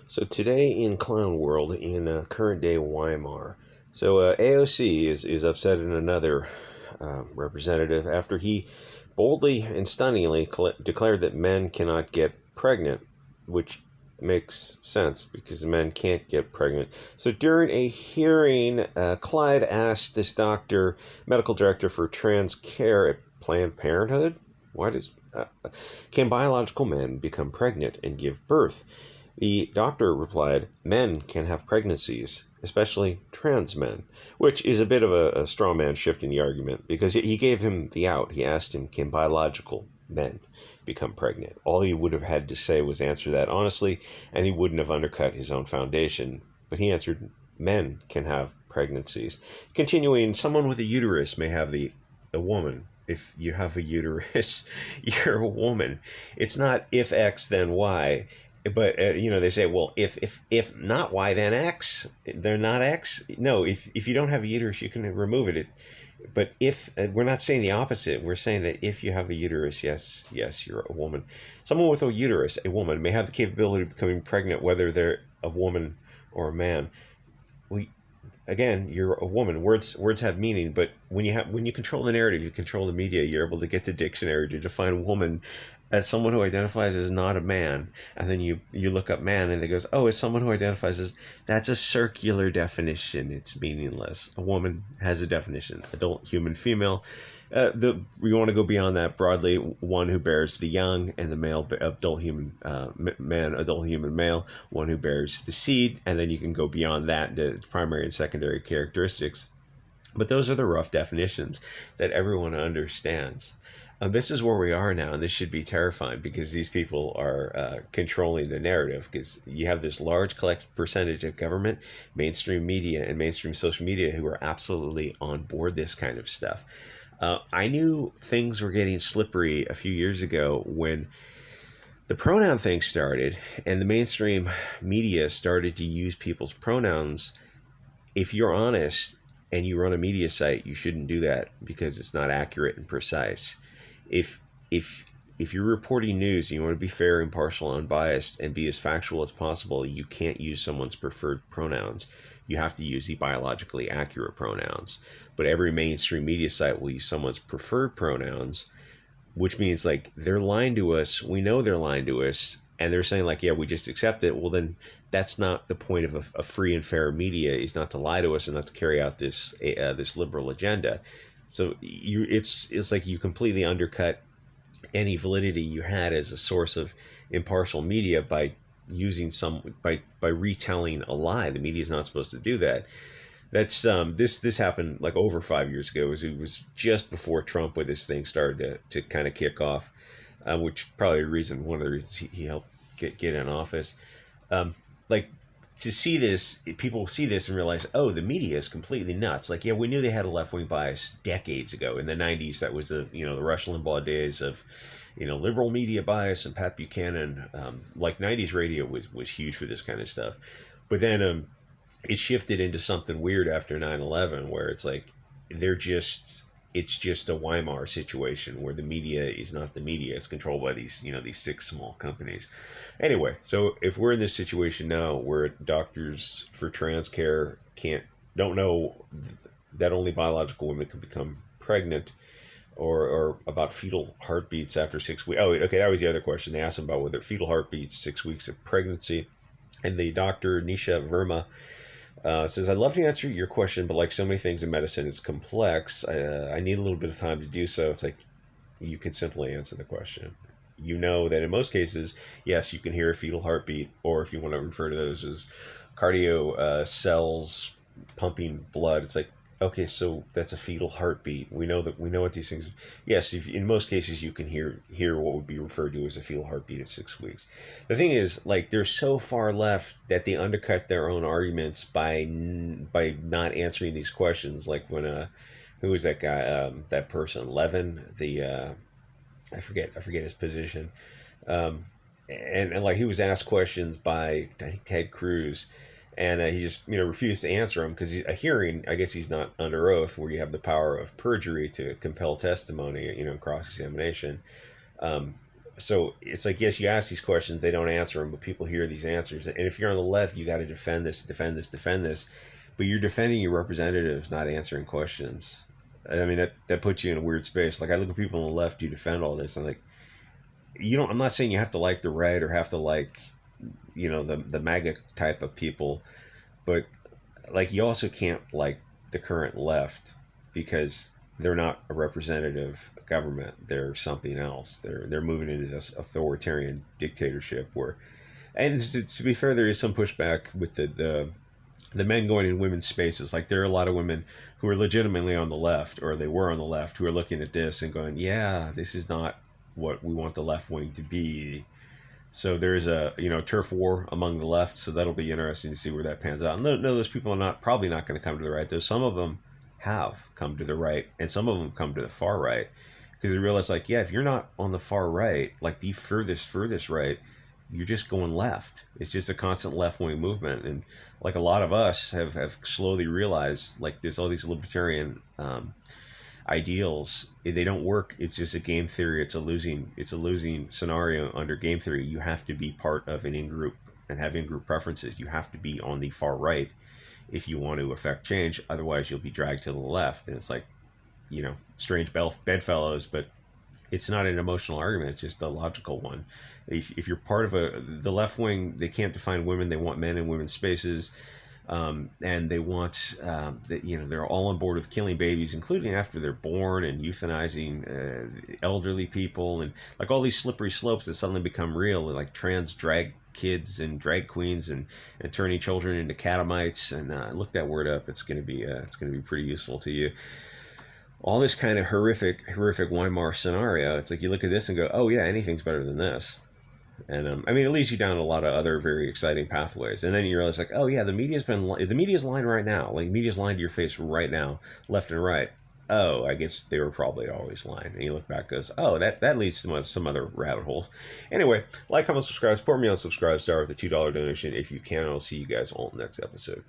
So today in Clown World, in current day Weimar, AOC is upset at another representative after he boldly and stunningly declared that men cannot get pregnant, which makes sense because men can't get pregnant. So during a hearing, Clyde asked this doctor, medical director for trans care at Planned Parenthood, what is can biological men become pregnant and give birth? The doctor replied, men can have pregnancies, especially trans men, which is a bit of a straw man shifting the argument because he gave him the out. He asked him, can biological men become pregnant? All he would have had to say was answer that honestly, and he wouldn't have undercut his own foundation. But he answered, men can have pregnancies. Continuing, someone with a uterus may have a woman. If you have a uterus, you're a woman. It's not if X, then Y. But they say, well, if not Y, then X. They're not X. No, if you don't have a uterus, you can remove it. But if we're not saying the opposite, we're saying that if you have a uterus, yes, you're a woman. Someone with a uterus, a woman, may have the capability of becoming pregnant, whether they're a woman or a man. Again, you're a woman. Words have meaning, but when you control the narrative, you control the media. You're able to get the dictionary to define woman as someone who identifies as not a man, and then you look up man, and it goes, oh, it's someone who identifies as. That's a circular definition. It's meaningless. A woman has a definition: adult, human, female. We want to go beyond that broadly. One who bears the young, and the male adult human man, adult human male. One who bears the seed, and then you can go beyond that to primary and secondary characteristics. But those are the rough definitions that everyone understands. This is where we are now, and this should be terrifying because these people are controlling the narrative. Because you have this large collective percentage of government, mainstream media, and mainstream social media who are absolutely on board this kind of stuff. I knew things were getting slippery a few years ago when the pronoun thing started and the mainstream media started to use people's pronouns. If you're honest and you run a media site, you shouldn't do that because it's not accurate and precise. If you're reporting news and you want to be fair, impartial, unbiased, and be as factual as possible, you can't use someone's preferred pronouns. You have to use the biologically accurate pronouns. But every mainstream media site will use someone's preferred pronouns, which means like they're lying to us. We know they're lying to us, and they're saying like, yeah, we just accept it. Well, then that's not the point of a free and fair media. Is not to lie to us and not to carry out this liberal agenda. So it's like you completely undercut any validity you had as a source of impartial media by using by retelling a lie. The media is not supposed to do that. That's this happened like over 5 years ago. It was just before Trump with this thing started to kind of kick off, which probably one of the reasons he helped get in office. Like to see this, people see this and realize, oh, the media is completely nuts. Like, yeah, we knew they had a left-wing bias decades ago. In the 90s, that was the Rush Limbaugh days of, liberal media bias and Pat Buchanan. Like 90s radio was huge for this kind of stuff. But then it shifted into something weird after 9/11 where it's like it's just a Weimar situation where the media is not the media. It's controlled by these six small companies. Anyway, so if we're in this situation now where doctors for trans care don't know that only biological women can become pregnant, or about fetal heartbeats after 6 weeks. Oh, okay, that was the other question. They asked them about whether fetal heartbeats 6 weeks of pregnancy, and the doctor Nisha Verma says, I'd love to answer your question, but like so many things in medicine, it's complex. I need a little bit of time to do so. It's like, you can simply answer the question. You know that in most cases, yes, you can hear a fetal heartbeat, or if you want to refer to those as cardio cells pumping blood, it's like, okay, so that's a fetal heartbeat. We know what these things. Yes, in most cases you can hear what would be referred to as a fetal heartbeat at 6 weeks. The thing is, like, they're so far left that they undercut their own arguments by not answering these questions. Like when who was that guy? That person, Levin. I forget his position. And like he was asked questions by I think Ted Cruz, and he just refused to answer them because a hearing, I guess he's not under oath where you have the power of perjury to compel testimony, cross examination. So it's like, yes, you ask these questions, they don't answer them, but people hear these answers. And if you're on the left, you got to defend this, defend this, defend this. But you're defending your representatives, not answering questions. I mean, that puts you in a weird space. Like, I look at people on the left who defend all this. I'm like, you don't. I'm not saying you have to like the right or have to like, the MAGA type of people, but like, you also can't like the current left because they're not a representative government. They're something else. They're moving into this authoritarian dictatorship where, and to be fair, there is some pushback with the men going in women's spaces. Like, there are a lot of women who are legitimately on the left, or they were on the left, who are looking at this and going, yeah, this is not what we want the left wing to be. So there's a turf war among the left. So that'll be interesting to see where that pans out. No, those people are probably not going to come to the right. Though some of them have come to the right, and some of them come to the far right, because they realize, like, yeah, if you're not on the far right, like the furthest right, you're just going left. It's just a constant left wing movement, and like a lot of us have slowly realized, like, there's all these libertarian ideals, they don't work. It's just a game theory. It's a losing scenario under game theory. You have to be part of an in-group and have in-group preferences. You have to be on the far right if you want to affect change. Otherwise, you'll be dragged to the left. And it's like, strange bedfellows, but it's not an emotional argument. It's just a logical one. If you're part of the left wing, they can't define women. They want men in women's spaces. And they want they're all on board with killing babies, including after they're born, and euthanizing elderly people, and like all these slippery slopes that suddenly become real, like trans drag kids and drag queens, and turning children into catamites. And look that word up. It's going to be pretty useful to you. All this kind of horrific Weimar scenario. It's like you look at this and go, oh yeah, anything's better than this. And I mean, it leads you down a lot of other very exciting pathways. And then you realize, like, oh yeah, the media's lying right now. Like, media's lying to your face right now, left and right. Oh, I guess they were probably always lying. And you look back, goes, oh, that leads to some other rabbit holes. Anyway, like, comment, subscribe, support me on Subscribe Star with a $2 donation if you can. I'll see you guys all in the next episode.